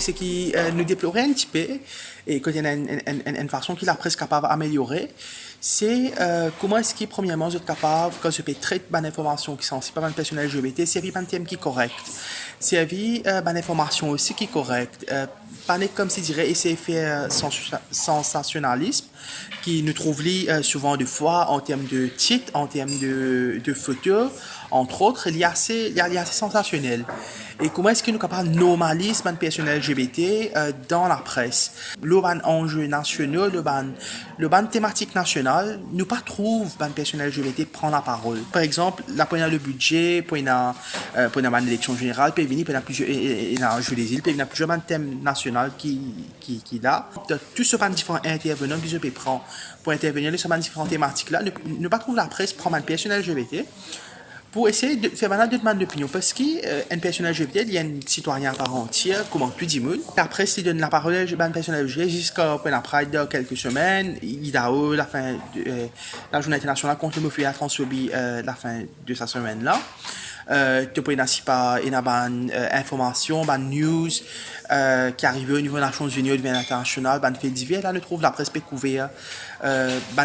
ce qui nous déplorait un petit peu, et qu'il y a une façon qu'il a presque capable d'améliorer, c'est comment est-ce qu'il, premièrement, vous êtes capable, quand je peux traiter d'informations qui sont pas personnel LGBT, servir un thème qui est correct, servir d'informations aussi qui est correct, pas comme si dirait essayer de faire sensationnalisme, qui nous trouve souvent de fois en termes de titres, en termes de photos, entre autres, il y a assez sensationnel. Et comment est-ce que nous sommes capables de normaliser le personnel LGBT dans la presse? Le ban enjeux nationaux, le ban thématique nationale, nous pas trouve le personnel LGBT prendre la parole. Par exemple, là, pour le budget, pour une élection générale, puis venir, pour plusieurs, je les îles, puis il y a plusieurs thèmes nationaux qui là. Tous ces différents intervenants qui se prendre pour intervenir sur ces différentes thématiques là, ne pas trouver la presse prendre le personnel LGBT. Pour essayer de faire maintenant deux demandes d'opinion. Parce qu'un personnage LGBT, il y a un citoyen à part entière, comment tu dis, après, s'il donne la parole à un personnage LGBT jusqu'à la Pride de quelques semaines, il a la fin de la journée internationale contre l'homophobie et la transphobie, la fin de cette semaine-là. Tu peux pas une information, news qui arrive au niveau des Nations Unies, au niveau international, fait divers, là, on trouve la presse couverte,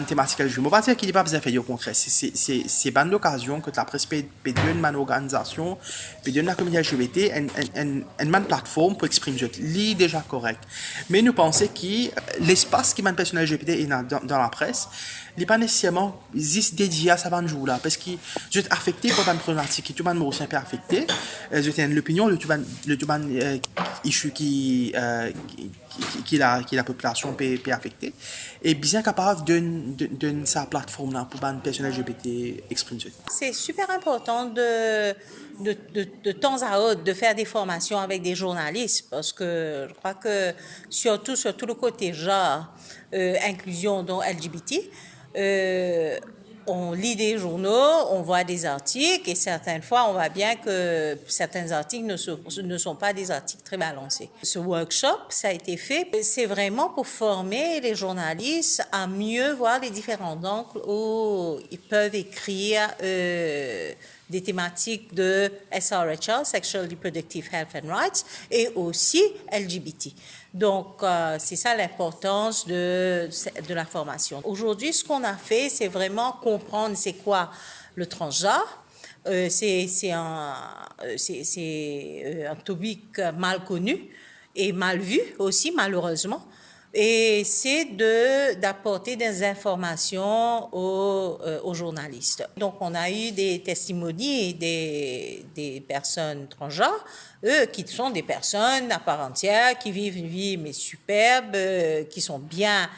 thématique LGBT. Je ne vais pas dire qu'il n'est pas besoin de faire au concret. C'est bonne l'occasion que la presse peut donner une organisation, peut donner la communauté LGBT une plateforme pour exprimer ce qui est déjà correct. Mais nous pensons que l'espace qui est personnel LGBT est dans la presse, il n'est pas nécessairement juste dédié à ça jour là parce que je suis affecté par une problématique qui tout le monde est affecté. Je tiens l'opinion le tout issue qui la population peut affecter et bien capable de sa plateforme là pour une personne LGBT exprimer. C'est super important de temps à autre de faire des formations avec des journalistes parce que je crois que surtout le côté genre inclusion dont LGBT on lit des journaux, on voit des articles et certaines fois on voit bien que certains articles ne sont pas des articles très balancés. Ce workshop, ça a été fait, c'est vraiment pour former les journalistes à mieux voir les différents angles où ils peuvent écrire des thématiques de SRHR, Sexual Reproductive Health and Rights, et aussi LGBT. Donc, c'est ça l'importance de la formation. Aujourd'hui, ce qu'on a fait, c'est vraiment comprendre c'est quoi le transgenre. C'est un topic mal connu et mal vu aussi, malheureusement. Et c'est d'apporter des informations aux journalistes. Donc, on a eu des testimonies des personnes transgenres, eux qui sont des personnes à part entière, qui vivent une vie mais superbe, qui sont bien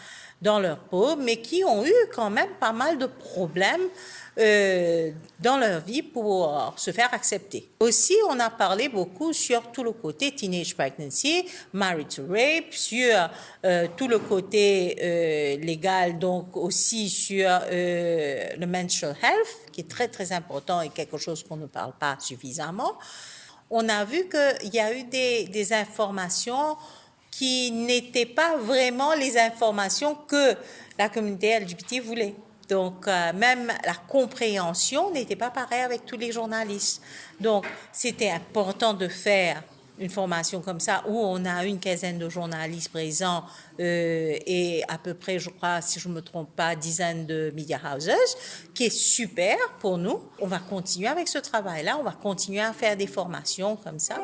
dans leur peau, mais qui ont eu quand même pas mal de problèmes dans leur vie pour se faire accepter. Aussi, on a parlé beaucoup sur tout le côté teenage pregnancy, married to rape, sur tout le côté légal, donc aussi sur le menstrual health, qui est très très important et quelque chose qu'on ne parle pas suffisamment. On a vu qu'il y a eu des informations qui n'étaient pas vraiment les informations que la communauté LGBT voulait. Donc, même la compréhension n'était pas pareille avec tous les journalistes. Donc, c'était important de faire une formation comme ça où on a une quinzaine de journalistes présents et à peu près, je crois, si je ne me trompe pas, dizaines de media houses, qui est super pour nous. On va continuer avec ce travail-là, on va continuer à faire des formations comme ça.